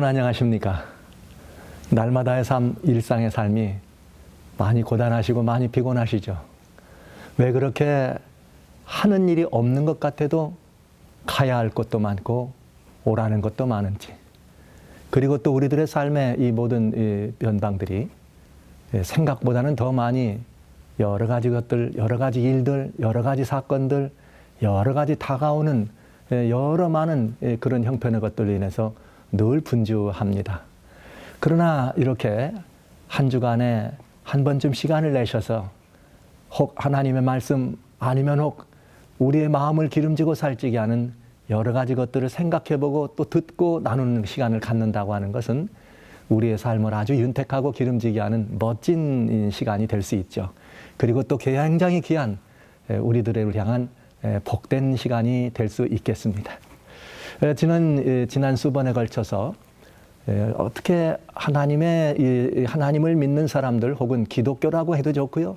안녕하십니까? 날마다의 삶, 일상의 삶이 많이 고단하시고 많이 피곤하시죠? 왜 그렇게 하는 일이 없는 것 같아도 가야 할 것도 많고 오라는 것도 많은지, 그리고 또 우리들의 삶의 이 모든 이 변방들이 생각보다는 더 많이 여러 가지 것들, 여러 가지 일들, 여러 가지 사건들, 여러 가지 다가오는 여러 많은 그런 형편의 것들로 인해서 늘 분주합니다. 그러나 이렇게 한 주간에 한 번쯤 시간을 내셔서 혹 하나님의 말씀 아니면 혹 우리의 마음을 기름지고 살찌게 하는 여러 가지 것들을 생각해보고 또 듣고 나누는 시간을 갖는다고 하는 것은 우리의 삶을 아주 윤택하고 기름지게 하는 멋진 시간이 될 수 있죠. 그리고 또 굉장히 귀한 우리들을 향한 복된 시간이 될 수 있겠습니다. 지난 수번에 걸쳐서 어떻게 하나님을 믿는 사람들 혹은 기독교라고 해도 좋고요.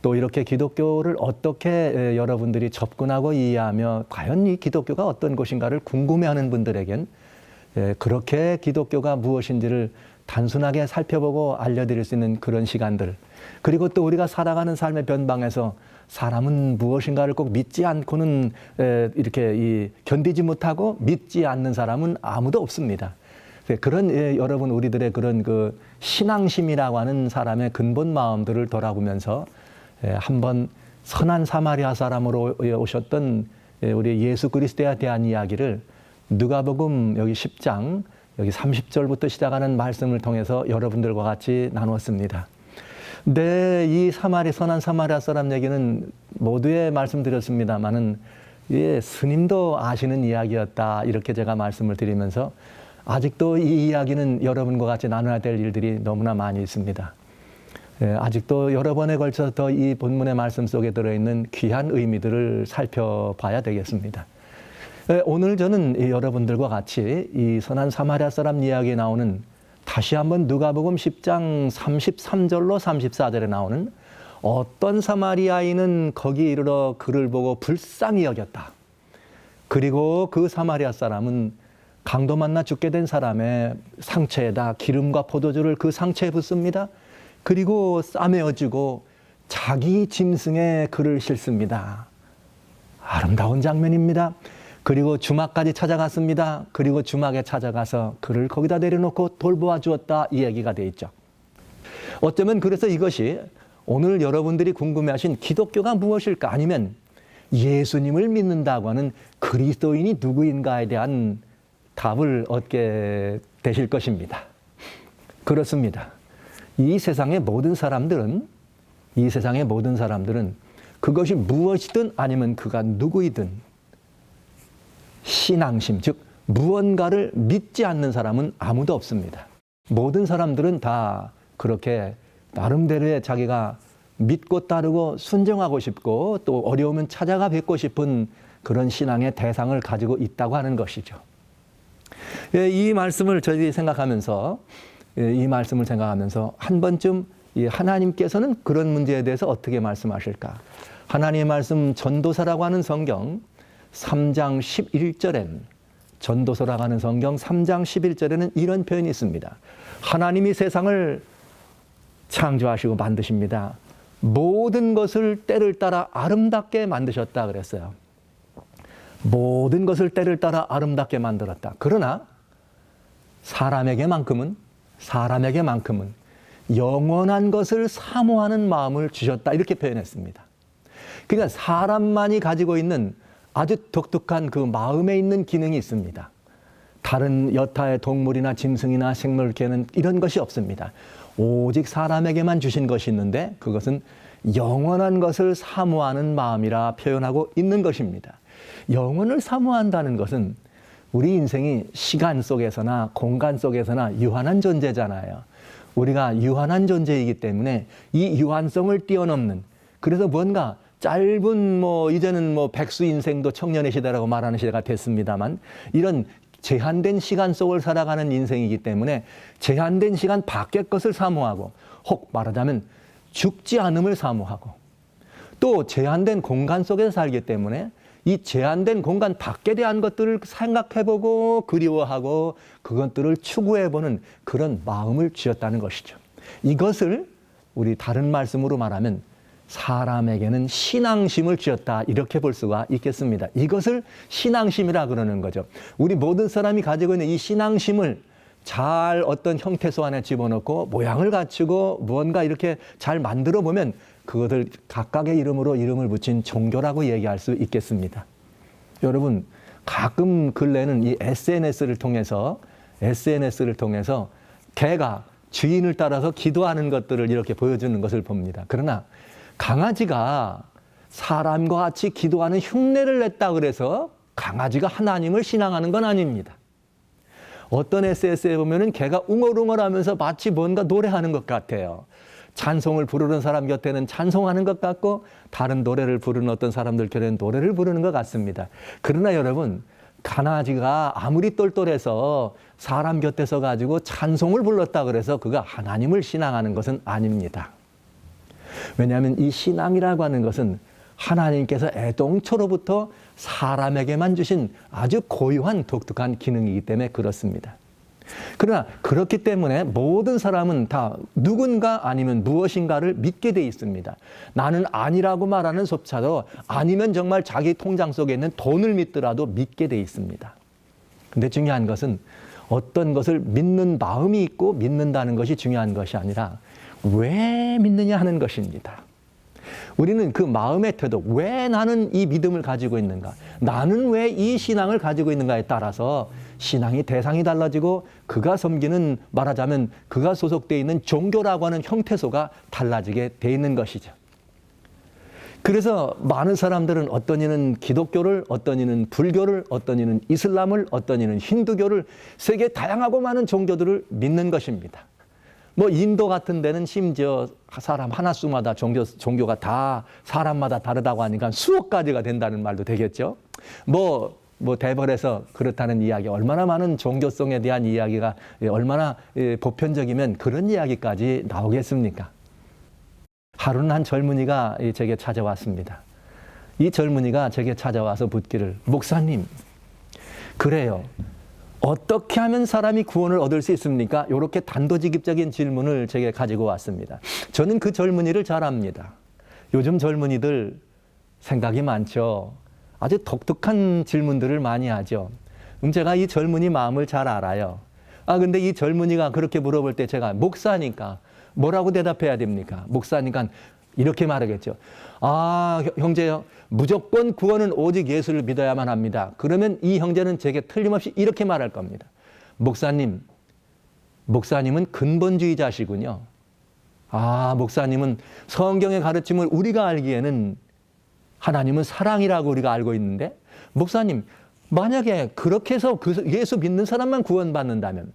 또 이렇게 기독교를 어떻게 여러분들이 접근하고 이해하며 과연 이 기독교가 어떤 것인가를 궁금해하는 분들에겐 그렇게 기독교가 무엇인지를 단순하게 살펴보고 알려드릴 수 있는 그런 시간들, 그리고 또 우리가 살아가는 삶의 변방에서 사람은 무엇인가를 꼭 믿지 않고는 이렇게 견디지 못하고 믿지 않는 사람은 아무도 없습니다. 그런 여러분 우리들의 그런 그 신앙심이라고 하는 사람의 근본 마음들을 돌아보면서 한번 선한 사마리아 사람으로 오셨던 우리 예수 그리스도에 대한 이야기를 누가복음 여기 10장 여기 30절부터 시작하는 말씀을 통해서 여러분들과 같이 나누었습니다. 네, 이 선한 사마리아 사람 얘기는 모두에 말씀드렸습니다만은 스님도 아시는 이야기였다, 이렇게 제가 말씀을 드리면서 아직도 이 이야기는 여러분과 같이 나눠야 될 일들이 너무나 많이 있습니다. 아직도 여러 번에 걸쳐서 더 이 본문의 말씀 속에 들어있는 귀한 의미들을 살펴봐야 되겠습니다. 오늘 저는 여러분들과 같이 이 선한 사마리아 사람 이야기에 나오는, 다시 한번 누가복음 10장 33절로 34절에 나오는 어떤 사마리아인은 거기 이르러 그를 보고 불쌍히 여겼다. 그리고 그 사마리아 사람은 강도 만나 죽게 된 사람의 상처에다 기름과 포도주를 그 상처에 붓습니다. 그리고 싸매어주고 자기 짐승에 그를 싣습니다. 아름다운 장면입니다. 그리고 주막까지 찾아갔습니다. 그리고 주막에 찾아가서 그를 거기다 내려놓고 돌보아 주었다, 이 얘기가 되어 있죠. 어쩌면 그래서 이것이 오늘 여러분들이 궁금해하신 기독교가 무엇일까, 아니면 예수님을 믿는다고 하는 그리스도인이 누구인가에 대한 답을 얻게 되실 것입니다. 그렇습니다. 이 세상의 모든 사람들은 그것이 무엇이든 아니면 그가 누구이든 신앙심, 즉 무언가를 믿지 않는 사람은 아무도 없습니다. 모든 사람들은 다 그렇게 나름대로의 자기가 믿고 따르고 순종하고 싶고 또 어려우면 찾아가 뵙고 싶은 그런 신앙의 대상을 가지고 있다고 하는 것이죠. 이 말씀을 저희들이 생각하면서 한 번쯤 하나님께서는 그런 문제에 대해서 어떻게 말씀하실까? 하나님의 말씀 전도서라고 하는 성경 3장 11절엔 전도서라고 하는 성경 3장 11절에는 이런 표현이 있습니다. 하나님이 세상을 창조하시고 만드십니다. 모든 것을 때를 따라 아름답게 만드셨다 그랬어요. 모든 것을 때를 따라 아름답게 만들었다. 그러나 사람에게만큼은 영원한 것을 사모하는 마음을 주셨다, 이렇게 표현했습니다. 그러니까 사람만이 가지고 있는 아주 독특한 그 마음에 있는 기능이 있습니다. 다른 여타의 동물이나 짐승이나 생물계는 이런 것이 없습니다. 오직 사람에게만 주신 것이 있는데 그것은 영원한 것을 사모하는 마음이라 표현하고 있는 것입니다. 영원을 사모한다는 것은 우리 인생이 시간 속에서나 공간 속에서나 유한한 존재잖아요. 우리가 유한한 존재이기 때문에 이 유한성을 뛰어넘는, 그래서 뭔가 짧은 이제는 백수 인생도 청년의 시대라고 말하는 시대가 됐습니다만, 이런 제한된 시간 속을 살아가는 인생이기 때문에 제한된 시간 밖의 것을 사모하고, 혹 말하자면 죽지 않음을 사모하고, 또 제한된 공간 속에서 살기 때문에 이 제한된 공간 밖에 대한 것들을 생각해보고 그리워하고 그것들을 추구해보는 그런 마음을 주었다는 것이죠. 이것을 우리 다른 말씀으로 말하면 사람에게는 신앙심을 주었다, 이렇게 볼 수가 있겠습니다. 이것을 신앙심이라 그러는 거죠. 우리 모든 사람이 가지고 있는 이 신앙심을 잘 어떤 형태소 안에 집어넣고 모양을 갖추고 무언가 이렇게 잘 만들어 보면 그것을 각각의 이름으로 이름을 붙인 종교라고 얘기할 수 있겠습니다. 여러분, 가끔 근래는 이 SNS를 통해서 개가 주인을 따라서 기도하는 것들을 이렇게 보여주는 것을 봅니다. 그러나 강아지가 사람과 같이 기도하는 흉내를 냈다 그래서 강아지가 하나님을 신앙하는 건 아닙니다. 어떤 SNS에 보면은 개가 웅얼웅얼하면서 마치 뭔가 노래하는 것 같아요. 찬송을 부르는 사람 곁에는 찬송하는 것 같고 다른 노래를 부르는 어떤 사람들 곁에는 노래를 부르는 것 같습니다. 그러나 여러분, 강아지가 아무리 똘똘해서 사람 곁에서 가지고 찬송을 불렀다 그래서 그가 하나님을 신앙하는 것은 아닙니다. 왜냐하면 이 신앙이라고 하는 것은 하나님께서 애동초로부터 사람에게만 주신 아주 고유한 독특한 기능이기 때문에 그렇습니다. 그러나 그렇기 때문에 모든 사람은 다 누군가 아니면 무엇인가를 믿게 돼 있습니다. 나는 아니라고 말하는 소차도 아니면 정말 자기 통장 속에 있는 돈을 믿더라도 믿게 돼 있습니다. 근데 중요한 것은 어떤 것을 믿는 마음이 있고 믿는다는 것이 중요한 것이 아니라 왜 믿느냐 하는 것입니다. 우리는 그 마음의 태도, 왜 나는 이 믿음을 가지고 있는가, 나는 왜 이 신앙을 가지고 있는가에 따라서 신앙의 대상이 달라지고 그가 섬기는, 말하자면 그가 소속되어 있는 종교라고 하는 형태소가 달라지게 돼 있는 것이죠. 그래서 많은 사람들은 어떤 이는 기독교를, 어떤 이는 불교를, 어떤 이는 이슬람을, 어떤 이는 힌두교를, 세계 다양하고 많은 종교들을 믿는 것입니다. 뭐 인도 같은 데는 심지어 사람 하나수마다 종교가 다 사람마다 다르다고 하니까 수억 가지가 된다는 말도 되겠죠. 뭐 대벌에서 그렇다는 이야기, 얼마나 많은 종교성에 대한 이야기가 얼마나 보편적이면 그런 이야기까지 나오겠습니까? 하루는 한 젊은이가 제게 찾아왔습니다. 이 젊은이가 제게 찾아와서 묻기를, 목사님, 그래요, 어떻게 하면 사람이 구원을 얻을 수 있습니까? 이렇게 단도직입적인 질문을 제게 가지고 왔습니다. 저는 그 젊은이를 잘 압니다. 요즘 젊은이들 생각이 많죠. 아주 독특한 질문들을 많이 하죠. 제가 이 젊은이 마음을 잘 알아요. 근데 이 젊은이가 그렇게 물어볼 때 제가 목사니까 뭐라고 대답해야 됩니까? 목사니까 이렇게 말하겠죠. 형제요, 무조건 구원은 오직 예수를 믿어야만 합니다. 그러면 이 형제는 제게 틀림없이 이렇게 말할 겁니다. 목사님은 근본주의자시군요. 목사님은 성경의 가르침을 우리가 알기에는 하나님은 사랑이라고 우리가 알고 있는데, 목사님, 만약에 그렇게 해서 예수 믿는 사람만 구원받는다면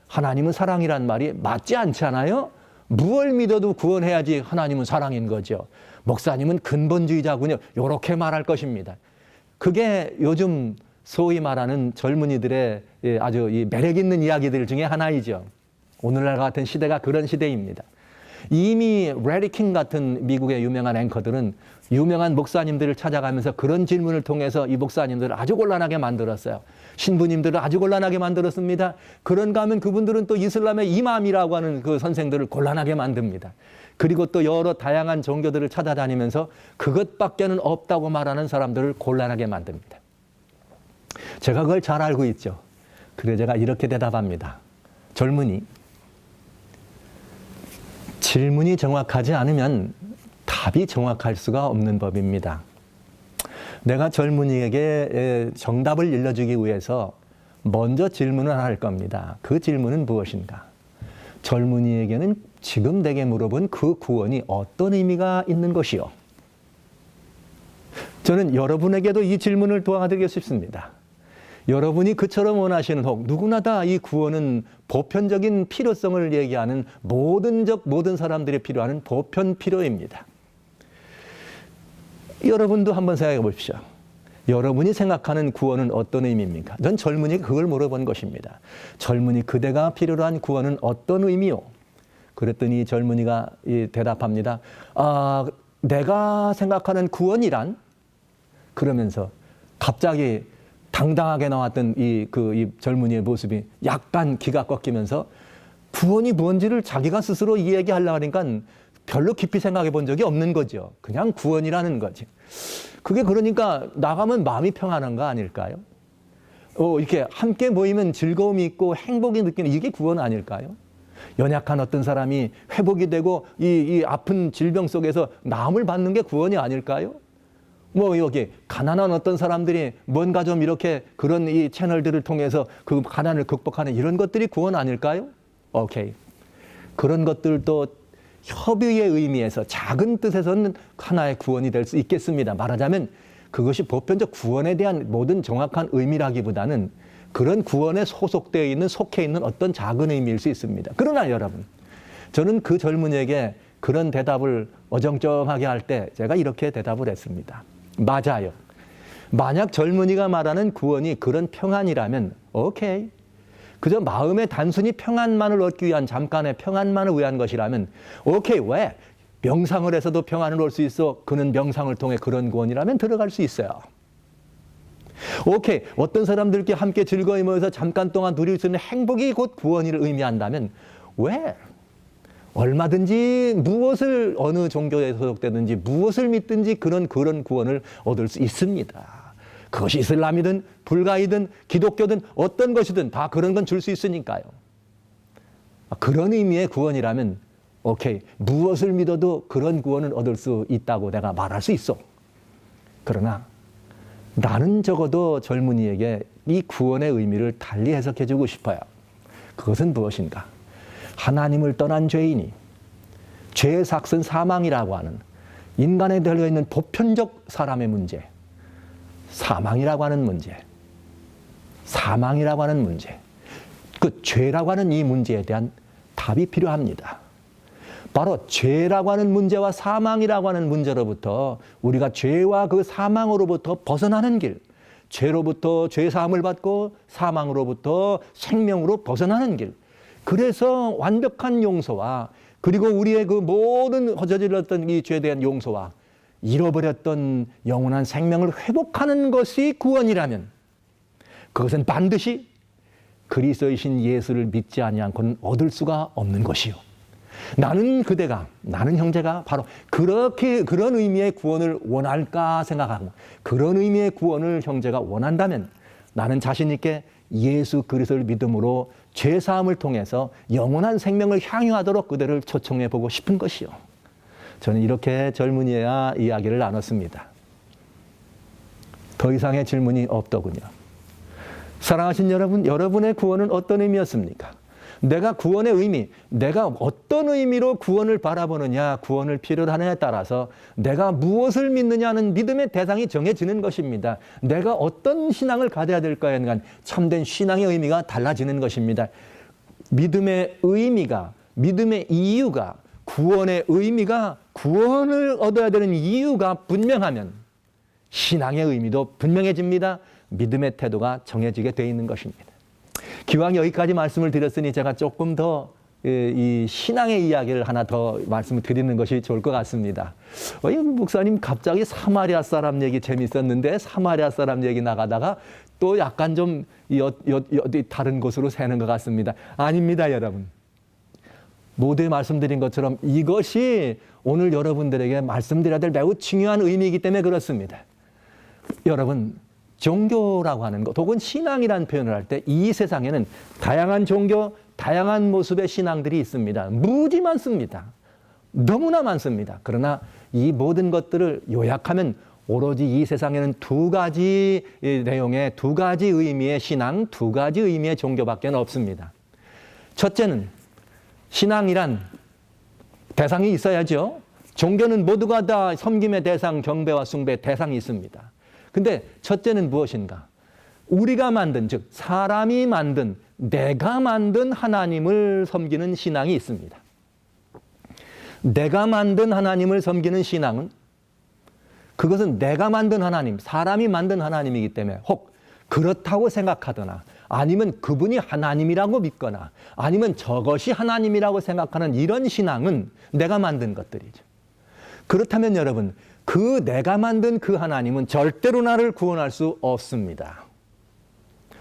하나님은 사랑이란 말이 맞지 않잖아요? 무엇을 믿어도 구원해야지 하나님은 사랑인 거죠. 목사님은 근본주의자군요. 이렇게 말할 것입니다. 그게 요즘 소위 말하는 젊은이들의 아주 매력 있는 이야기들 중에 하나이죠. 오늘날 같은 시대가 그런 시대입니다. 이미 레리 킹 같은 미국의 유명한 앵커들은 유명한 목사님들을 찾아가면서 그런 질문을 통해서 이 목사님들을 아주 곤란하게 만들었어요. 신부님들을 아주 곤란하게 만들었습니다. 그런가 하면 그분들은 또 이슬람의 이맘이라고 하는 그 선생들을 곤란하게 만듭니다. 그리고 또 여러 다양한 종교들을 찾아다니면서 그것밖에는 없다고 말하는 사람들을 곤란하게 만듭니다. 제가 그걸 잘 알고 있죠. 그래서 제가 이렇게 대답합니다. 젊은이, 질문이 정확하지 않으면 답이 정확할 수가 없는 법입니다. 내가 젊은이에게 정답을 일러주기 위해서 먼저 질문을 할 겁니다. 그 질문은 무엇인가? 젊은이에게는 지금 내게 물어본 그 구원이 어떤 의미가 있는 것이요? 저는 여러분에게도 이 질문을 도와드리고 싶습니다. 여러분이 그처럼 원하시는 혹 누구나 다 이 구원은 보편적인 필요성을 얘기하는 모든 사람들이 필요하는 보편 필요입니다. 여러분도 한번 생각해 보십시오. 여러분이 생각하는 구원은 어떤 의미입니까? 전 젊은이가 그걸 물어본 것입니다. 젊은이, 그대가 필요로 한 구원은 어떤 의미요? 그랬더니 젊은이가 대답합니다. 내가 생각하는 구원이란? 그러면서 갑자기 당당하게 나왔던 이 젊은이의 모습이 약간 기가 꺾이면서 구원이 뭔지를 자기가 스스로 이야기하려고 하니까 별로 깊이 생각해 본 적이 없는 거죠. 그냥 구원이라는 거지. 그게 그러니까 나가면 마음이 평안한 거 아닐까요? 이렇게 함께 모이면 즐거움이 있고 행복이 느끼는 이게 구원 아닐까요? 연약한 어떤 사람이 회복이 되고 이 아픈 질병 속에서 나음을 받는 게 구원이 아닐까요? 여기 가난한 어떤 사람들이 뭔가 좀 이렇게 그런 이 채널들을 통해서 그 가난을 극복하는 이런 것들이 구원 아닐까요? 오케이. 그런 것들도 협의의 의미에서 작은 뜻에서는 하나의 구원이 될 수 있겠습니다. 말하자면 그것이 보편적 구원에 대한 모든 정확한 의미라기보다는 그런 구원에 소속되어 있는, 속해 있는 어떤 작은 의미일 수 있습니다. 그러나 여러분, 저는 그 젊은이에게 그런 대답을 어정쩡하게 할 때 제가 이렇게 대답을 했습니다. 맞아요. 만약 젊은이가 말하는 구원이 그런 평안이라면 오케이. 그저 마음의 단순히 평안만을 얻기 위한 잠깐의 평안만을 위한 것이라면 오케이. 왜? 명상을 해서도 평안을 얻을 수 있어. 그는 명상을 통해 그런 구원이라면 들어갈 수 있어요. 오케이. 어떤 사람들께 함께 즐거이 모여서 잠깐 동안 누릴 수 있는 행복이 곧 구원을 의미한다면 왜? 얼마든지 무엇을 어느 종교에 소속되든지 무엇을 믿든지 그런 구원을 얻을 수 있습니다. 그것이 이슬람이든 불가이든 기독교든 어떤 것이든 다 그런 건 줄 수 있으니까요. 그런 의미의 구원이라면 오케이. 무엇을 믿어도 그런 구원을 얻을 수 있다고 내가 말할 수 있어. 그러나 나는 적어도 젊은이에게 이 구원의 의미를 달리 해석해주고 싶어요. 그것은 무엇인가? 하나님을 떠난 죄인이 죄의 삭은 사망이라고 하는 인간에 달려있는 보편적 사람의 문제, 사망이라고 하는 문제, 사망이라고 하는 문제, 그 죄라고 하는 이 문제에 대한 답이 필요합니다. 바로 죄라고 하는 문제와 사망이라고 하는 문제로부터 우리가 죄와 그 사망으로부터 벗어나는 길, 죄로부터 죄사함을 받고 사망으로부터 생명으로 벗어나는 길, 그래서 완벽한 용서와 그리고 우리의 그 모든 저질렀던 이 죄에 대한 용서와 잃어버렸던 영원한 생명을 회복하는 것이 구원이라면 그것은 반드시 그리스도이신 예수를 믿지 아니하고는 얻을 수가 없는 것이요. 나는 형제가 바로 그런 의미의 구원을 원할까 생각하고 그런 의미의 구원을 형제가 원한다면 나는 자신 있게 예수 그리스도를 믿음으로 죄사함을 통해서 영원한 생명을 향유하도록 그들을 초청해 보고 싶은 것이요. 저는 이렇게 젊은이와 이야기를 나눴습니다. 더 이상의 질문이 없더군요. 사랑하신 여러분, 여러분의 구원은 어떤 의미였습니까? 내가 구원의 의미, 내가 어떤 의미로 구원을 바라보느냐, 구원을 필요로 하느냐에 따라서 내가 무엇을 믿느냐는 믿음의 대상이 정해지는 것입니다. 내가 어떤 신앙을 가져야 될까에 대한 참된 신앙의 의미가 달라지는 것입니다. 믿음의 의미가, 믿음의 이유가, 구원의 의미가, 구원을 얻어야 되는 이유가 분명하면 신앙의 의미도 분명해집니다. 믿음의 태도가 정해지게 되어 있는 것입니다. 기왕 여기까지 말씀을 드렸으니 제가 조금 더 이 신앙의 이야기를 하나 더 말씀을 드리는 것이 좋을 것 같습니다. 목사님 갑자기 사마리아 사람 얘기 재밌었는데 사마리아 사람 얘기 나가다가 또 약간 좀 다른 곳으로 새는 것 같습니다. 아닙니다, 여러분. 모두에 말씀드린 것처럼 이것이 오늘 여러분들에게 말씀드려야 될 매우 중요한 의미이기 때문에 그렇습니다. 여러분, 종교라고 하는 것 혹은 신앙이라는 표현을 할 때 이 세상에는 다양한 종교, 다양한 모습의 신앙들이 있습니다. 무지 많습니다. 너무나 많습니다. 그러나 이 모든 것들을 요약하면 오로지 이 세상에는 두 가지 내용의 두 가지 의미의 신앙, 두 가지 의미의 종교밖에 없습니다. 첫째는 신앙이란 대상이 있어야죠. 종교는 모두가 다 섬김의 대상, 경배와 숭배의 대상이 있습니다. 근데 첫째는 무엇인가? 우리가 만든, 즉 사람이 만든, 내가 만든 하나님을 섬기는 신앙이 있습니다. 내가 만든 하나님을 섬기는 신앙은 그것은 내가 만든 하나님, 사람이 만든 하나님이기 때문에 혹 그렇다고 생각하거나 아니면 그분이 하나님이라고 믿거나 아니면 저것이 하나님이라고 생각하는 이런 신앙은 내가 만든 것들이죠. 그렇다면 여러분, 그 내가 만든 그 하나님은 절대로 나를 구원할 수 없습니다.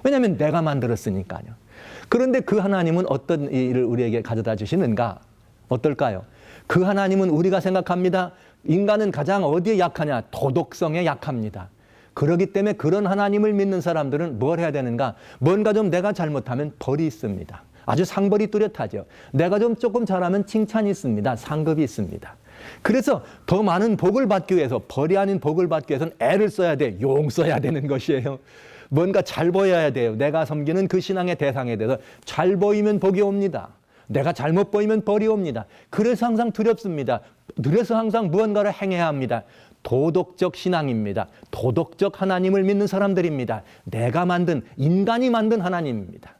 왜냐하면 내가 만들었으니까요. 그런데 그 하나님은 어떤 일을 우리에게 가져다 주시는가? 어떨까요? 그 하나님은 우리가 생각합니다. 인간은 가장 어디에 약하냐? 도덕성에 약합니다. 그렇기 때문에 그런 하나님을 믿는 사람들은 뭘 해야 되는가? 뭔가 좀 내가 잘못하면 벌이 있습니다. 아주 상벌이 뚜렷하죠. 내가 좀 조금 잘하면 칭찬이 있습니다. 상급이 있습니다. 그래서 더 많은 복을 받기 위해서, 벌이 아닌 복을 받기 위해서는 애를 써야 돼. 용 써야 되는 것이에요. 뭔가 잘 보여야 돼요. 내가 섬기는 그 신앙의 대상에 대해서 잘 보이면 복이 옵니다. 내가 잘못 보이면 벌이 옵니다. 그래서 항상 두렵습니다. 그래서 항상 무언가를 행해야 합니다. 도덕적 신앙입니다. 도덕적 하나님을 믿는 사람들입니다. 내가 만든, 인간이 만든 하나님입니다.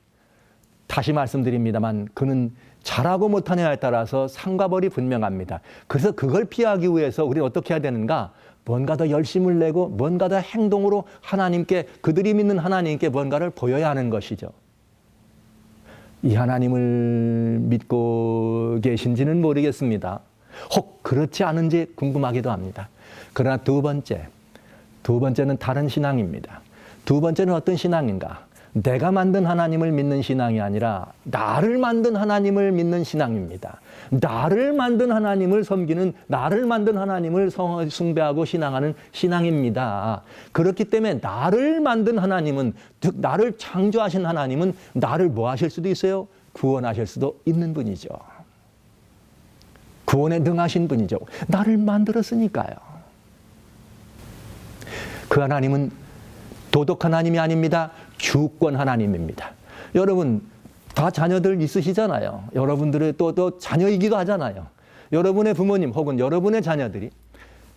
다시 말씀드립니다만 그는 잘하고 못하냐에 따라서 상과 벌이 분명합니다. 그래서 그걸 피하기 위해서 우리는 어떻게 해야 되는가? 뭔가 더 열심을 내고 뭔가 더 행동으로 하나님께, 그들이 믿는 하나님께 뭔가를 보여야 하는 것이죠. 이 하나님을 믿고 계신지는 모르겠습니다. 혹 그렇지 않은지 궁금하기도 합니다. 그러나 두 번째는 다른 신앙입니다. 두 번째는 어떤 신앙인가? 내가 만든 하나님을 믿는 신앙이 아니라 나를 만든 하나님을 믿는 신앙입니다. 나를 만든 하나님을 섬기는, 나를 만든 하나님을 숭배하고 신앙하는 신앙입니다. 그렇기 때문에 나를 만든 하나님은, 즉 나를 창조하신 하나님은 나를 뭐 하실 수도 있어요? 구원하실 수도 있는 분이죠. 구원에 능하신 분이죠. 나를 만들었으니까요. 그 하나님은 도덕 하나님이 아닙니다. 주권 하나님입니다. 여러분 다 자녀들 있으시잖아요. 여러분들의 또 자녀이기도 하잖아요. 여러분의 부모님 혹은 여러분의 자녀들이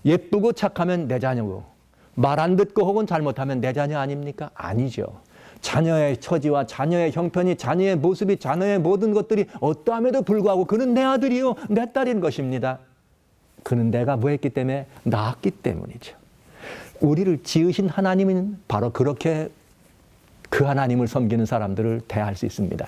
예쁘고 착하면 내 자녀고, 말 안 듣고 혹은 잘못하면 내 자녀 아닙니까? 아니죠. 자녀의 처지와 자녀의 형편이, 자녀의 모습이, 자녀의 모든 것들이 어떠함에도 불구하고 그는 내 아들이요, 내 딸인 것입니다. 그는 내가 뭐 했기 때문에? 낳았기 때문이죠. 우리를 지으신 하나님은 바로 그렇게 그 하나님을 섬기는 사람들을 대할 수 있습니다.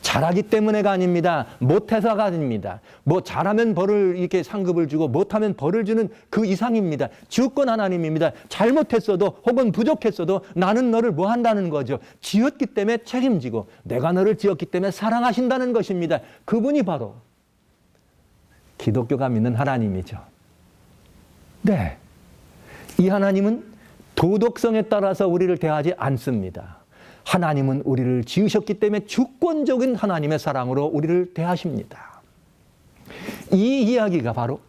잘하기 때문에가 아닙니다. 못해서가 아닙니다. 뭐 잘하면 벌을 이렇게 상급을 주고 못하면 벌을 주는 그 이상입니다. 주권 하나님입니다. 잘못했어도 혹은 부족했어도 나는 너를 뭐 한다는 거죠? 지었기 때문에 책임지고 내가 너를 지었기 때문에 사랑하신다는 것입니다. 그분이 바로 기독교가 믿는 하나님이죠. 네. 이 하나님은 도덕성에 따라서 우리를 대하지 않습니다. 하나님은 우리를 지으셨기 때문에 주권적인 하나님의 사랑으로 우리를 대하십니다. 이 이야기가 바로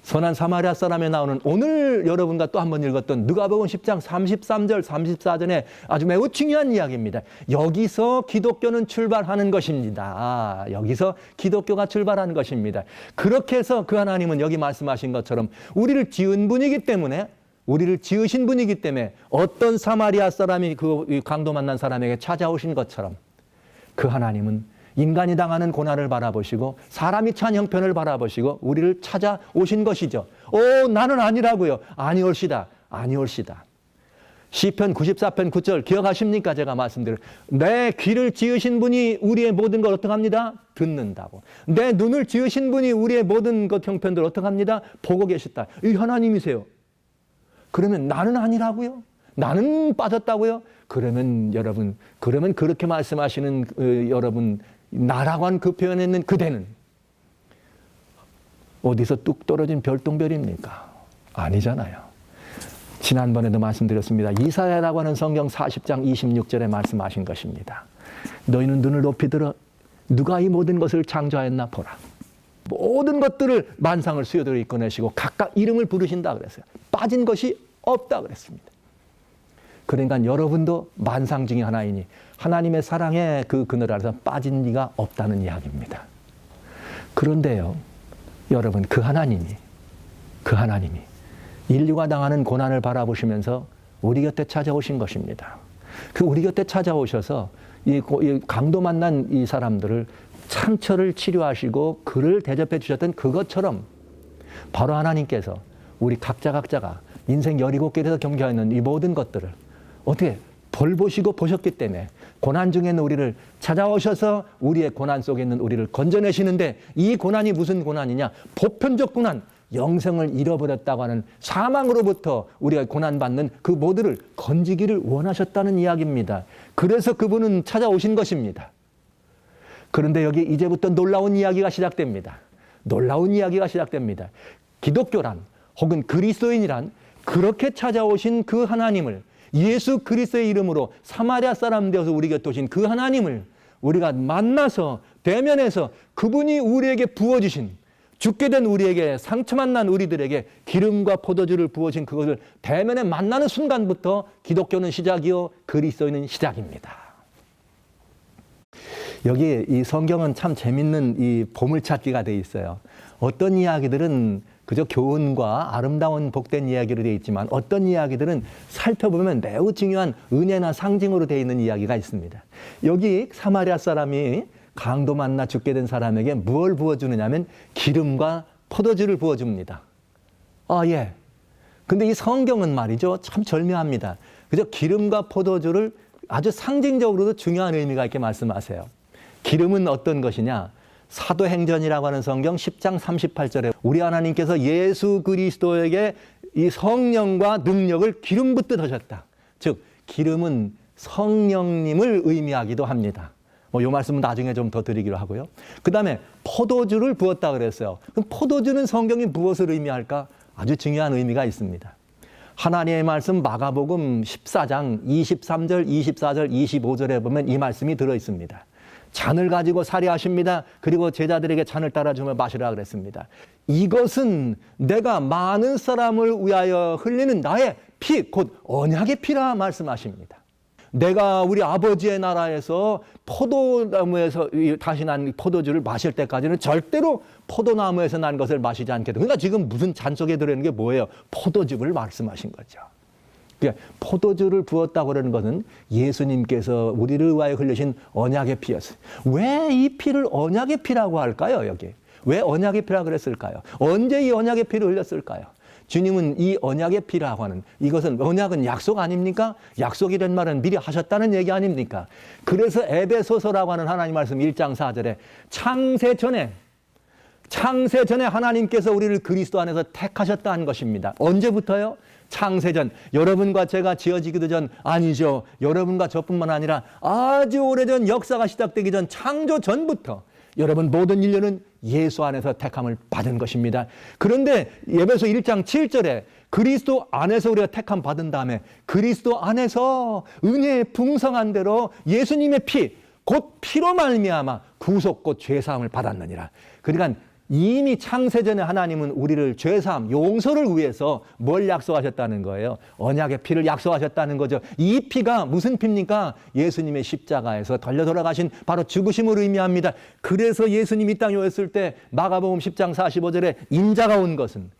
선한 사마리아 사람에 나오는 오늘 여러분과 또 한 번 읽었던 누가복음 10장 33절 34절에 아주 매우 중요한 이야기입니다. 여기서 기독교는 출발하는 것입니다. 여기서 기독교가 출발하는 것입니다. 그렇게 해서 그 하나님은 여기 말씀하신 것처럼 우리를 지은 분이기 때문에, 우리를 지으신 분이기 때문에 어떤 사마리아 사람이 그 강도 만난 사람에게 찾아오신 것처럼 그 하나님은 인간이 당하는 고난을 바라보시고 사람이 처한 형편을 바라보시고 우리를 찾아오신 것이죠. 나는 아니라고요. 아니올시다. 아니올시다. 시편 94편 9절 기억하십니까? 제가 말씀드린 내 귀를 지으신 분이 우리의 모든 걸 어떻게 합니다? 듣는다고. 내 눈을 지으신 분이 우리의 모든 것 형편들을 어떻게 합니다? 보고 계셨다. 이 하나님이세요. 그러면 나는 아니라고요? 나는 빠졌다고요? 그러면 여러분, 그러면 그렇게 말씀하시는 여러분, 나라고 한 그 표현에 있는 그대는 어디서 뚝 떨어진 별똥별입니까? 아니잖아요. 지난번에도 말씀드렸습니다. 이사야라고 하는 성경 40장 26절에 말씀하신 것입니다. 너희는 눈을 높이 들어 누가 이 모든 것을 창조하였나 보라. 모든 것들을 만상을 수요대로 이끌어내시고 각각 이름을 부르신다 그랬어요. 빠진 것이 없다 그랬습니다. 그러니까 여러분도 만상 중에 하나이니 하나님의 사랑의 그 그늘 아래서 빠진 이가 없다는 이야기입니다. 그런데요, 여러분 그 하나님이 인류가 당하는 고난을 바라보시면서 우리 곁에 찾아오신 것입니다. 그 우리 곁에 찾아오셔서 이 강도 만난 이 사람들을 상처를 치료하시고 그를 대접해 주셨던 그것처럼 바로 하나님께서 우리 각자가 인생 17길에서 경계하는 이 모든 것들을 어떻게 벌 보시고 보셨기 때문에 고난 중에 있는 우리를 찾아오셔서 우리의 고난 속에 있는 우리를 건져내시는데 이 고난이 무슨 고난이냐? 보편적 고난, 영생을 잃어버렸다고 하는 사망으로부터 우리가 고난받는 그 모두를 건지기를 원하셨다는 이야기입니다. 그래서 그분은 찾아오신 것입니다. 그런데 여기 이제부터 놀라운 이야기가 시작됩니다. 놀라운 이야기가 시작됩니다. 기독교란 혹은 그리스도인이란 그렇게 찾아오신 그 하나님을, 예수 그리스도의 이름으로 사마리아 사람 되어서 우리 곁에 오신 그 하나님을 우리가 만나서 대면해서 그분이 우리에게 부어주신, 죽게 된 우리에게, 상처만 난 우리들에게 기름과 포도주를 부어주신 그것을 대면에 만나는 순간부터 기독교는 시작이요 그리스도인은 시작입니다. 여기 이 성경은 참 재밌는 이 보물찾기가 되어 있어요. 어떤 이야기들은 그저 교훈과 아름다운 복된 이야기로 되어 있지만 어떤 이야기들은 살펴보면 매우 중요한 은혜나 상징으로 되어 있는 이야기가 있습니다. 여기 사마리아 사람이 강도 만나 죽게 된 사람에게 무엇을 부어주느냐면 기름과 포도주를 부어줍니다. 예. 근데 이 성경은 말이죠. 참 절묘합니다. 그저 기름과 포도주를 아주 상징적으로도 중요한 의미가 있게 말씀하세요. 기름은 어떤 것이냐? 사도행전이라고 하는 성경 10장 38절에 우리 하나님께서 예수 그리스도에게 이 성령과 능력을 기름 붓듯 하셨다. 즉 기름은 성령님을 의미하기도 합니다. 이 말씀은 나중에 좀 더 드리기로 하고요. 그 다음에 포도주를 부었다 그랬어요. 그럼 포도주는 성경이 무엇을 의미할까? 아주 중요한 의미가 있습니다. 하나님의 말씀 마가복음 14장 23절, 24절, 25절에 보면 이 말씀이 들어있습니다. 잔을 가지고 살해하십니다. 그리고 제자들에게 잔을 따라주며 마시라 그랬습니다. 이것은 내가 많은 사람을 위하여 흘리는 나의 피, 곧 언약의 피라 말씀하십니다. 내가 우리 아버지의 나라에서 포도나무에서 다시 난 포도주를 마실 때까지는 절대로 포도나무에서 난 것을 마시지 않겠다. 그러니까 지금 무슨 잔 속에 들어있는 게 뭐예요? 포도주를 말씀하신 거죠. 그러니까 포도주를 부었다고 그러는 것은 예수님께서 우리를 위하여 흘리신 언약의 피였어요. 왜 이 피를 언약의 피라고 할까요? 여기 왜 언약의 피라고 그랬을까요? 언제 이 언약의 피를 흘렸을까요? 주님은 이 언약의 피라고 하는, 이것은 언약은 약속 아닙니까? 약속이란 말은 미리 하셨다는 얘기 아닙니까? 그래서 에베소서라고 하는 하나님 말씀 1장 4절에 창세 전에 하나님께서 우리를 그리스도 안에서 택하셨다는 것입니다. 언제부터요? 창세전, 여러분과 제가 지어지기도 전, 아니죠. 여러분과 저뿐만 아니라 아주 오래전 역사가 시작되기 전, 창조 전부터 여러분 모든 인류는 예수 안에서 택함을 받은 것입니다. 그런데 에베소 1장 7절에 그리스도 안에서 우리가 택함 받은 다음에 그리스도 안에서 은혜의 풍성한 대로 예수님의 피, 곧 피로 말미암아 구속 곧 죄사함을 받았느니라. 그러니까 이미 창세전에 하나님은 우리를 죄사함, 용서를 위해서 뭘 약속하셨다는 거예요? 언약의 피를 약속하셨다는 거죠. 이 피가 무슨 피입니까? 예수님의 십자가에서 달려 돌아가신 바로 죽으심을 의미합니다. 그래서 예수님이 이 땅에 오셨을 때 마가복음 10장 45절에 인자가 온 것은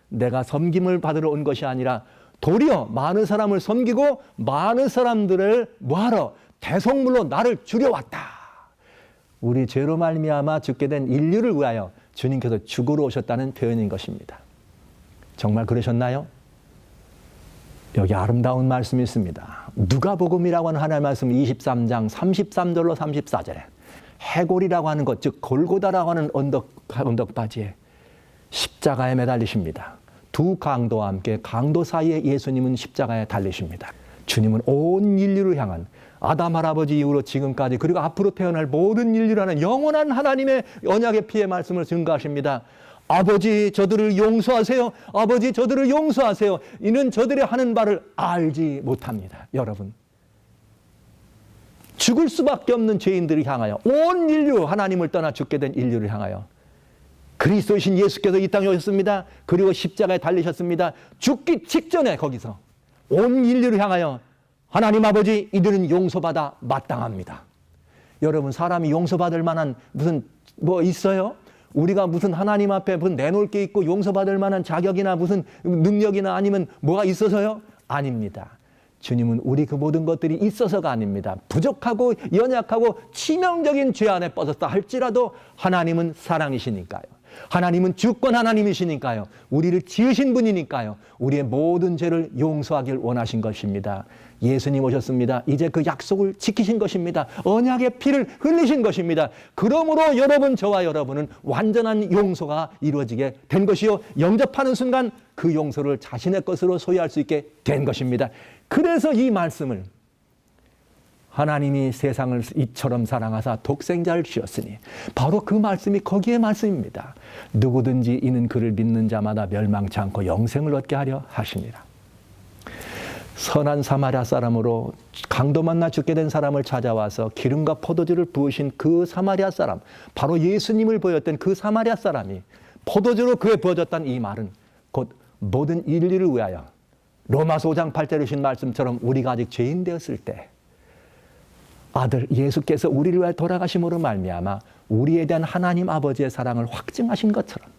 내가 섬김을 받으러 온 것이 아니라 도리어 많은 사람을 섬기고 많은 사람들을 뭐하러? 대속물로 나를 줄여왔다. 우리 죄로 말미암아 죽게 된 인류를 위하여 주님께서 죽으러 오셨다는 표현인 것입니다. 정말 그러셨나요? 여기 아름다운 말씀이 있습니다. 누가복음이라고 하는 하나님의 말씀 23장 33절로 34절에 해골이라고 하는 것, 즉 골고다라고 하는 언덕바지에 십자가에 매달리십니다. 두 강도와 함께 강도 사이에 예수님은 십자가에 달리십니다. 주님은 온 인류를 향한 아담 할아버지 이후로 지금까지 그리고 앞으로 태어날 모든 인류라는 영원한 하나님의 언약의 피의 말씀을 증거하십니다. 아버지 저들을 용서하세요. 아버지 저들을 용서하세요. 이는 저들이 하는 바를 알지 못합니다. 여러분, 죽을 수밖에 없는 죄인들을 향하여, 온 인류, 하나님을 떠나 죽게 된 인류를 향하여 그리스도이신 예수께서 이 땅에 오셨습니다. 그리고 십자가에 달리셨습니다. 죽기 직전에 거기서 온 인류를 향하여 하나님 아버지, 이들은 용서받아 마땅합니다. 여러분, 사람이 용서받을 만한 무슨 뭐 있어요? 우리가 무슨 하나님 앞에 무슨 내놓을 게 있고 용서받을 만한 자격이나 무슨 능력이나 아니면 뭐가 있어서요? 아닙니다. 주님은 우리 그 모든 것들이 있어서가 아닙니다. 부족하고 연약하고 치명적인 죄 안에 빠졌다 할지라도 하나님은 사랑이시니까요. 하나님은 주권 하나님이시니까요. 우리를 지으신 분이니까요. 우리의 모든 죄를 용서하길 원하신 것입니다. 예수님 오셨습니다. 이제 그 약속을 지키신 것입니다. 언약의 피를 흘리신 것입니다. 그러므로 여러분, 저와 여러분은 완전한 용서가 이루어지게 된 것이요. 영접하는 순간 그 용서를 자신의 것으로 소유할 수 있게 된 것입니다. 그래서 이 말씀을 하나님이 세상을 이처럼 사랑하사 독생자를 주셨으니 바로 그 말씀이 거기에 말씀입니다. 누구든지 이는 그를 믿는 자마다 멸망치 않고 영생을 얻게 하려 하시니라. 선한 사마리아 사람으로 강도 만나 죽게 된 사람을 찾아와서 기름과 포도주를 부으신 그 사마리아 사람, 바로 예수님을 보였던 그 사마리아 사람이 포도주로 그에 부어졌다는 이 말은 곧 모든 인류를 위하여 로마서 5장 8절에 주신 말씀처럼 우리가 아직 죄인 되었을 때 아들 예수께서 우리를 위하여 돌아가심으로 말미암아 우리에 대한 하나님 아버지의 사랑을 확증하신 것처럼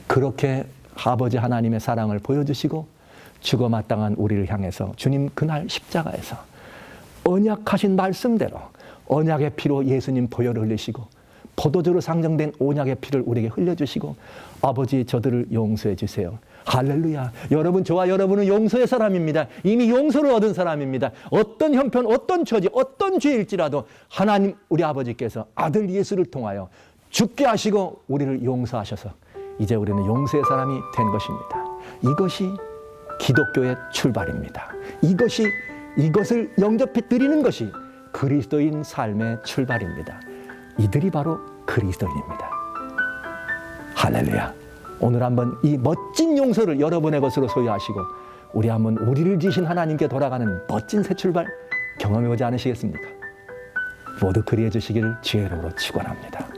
그렇게 아버지 하나님의 사랑을 보여주시고 죽어 마땅한 우리를 향해서 주님 그날 십자가에서 언약하신 말씀대로 언약의 피로 예수님 보혈을 흘리시고 포도주로 상정된 언약의 피를 우리에게 흘려주시고 아버지 저들을 용서해 주세요. 할렐루야. 여러분, 저와 여러분은 용서의 사람입니다. 이미 용서를 얻은 사람입니다. 어떤 형편, 어떤 처지, 어떤 죄일지라도 하나님 우리 아버지께서 아들 예수를 통하여 죽게 하시고 우리를 용서하셔서 이제 우리는 용서의 사람이 된 것입니다. 이것이 기독교의 출발입니다. 이것을 영접해 드리는 것이 그리스도인 삶의 출발입니다. 이들이 바로 그리스도인입니다. 할렐루야. 오늘 한번 이 멋진 용서를 여러분의 것으로 소유하시고 우리 한번 우리를 지신 하나님께 돌아가는 멋진 새 출발 경험해 보지 않으시겠습니까? 모두 그리해 주시기를 주의 이름으로 축원합니다.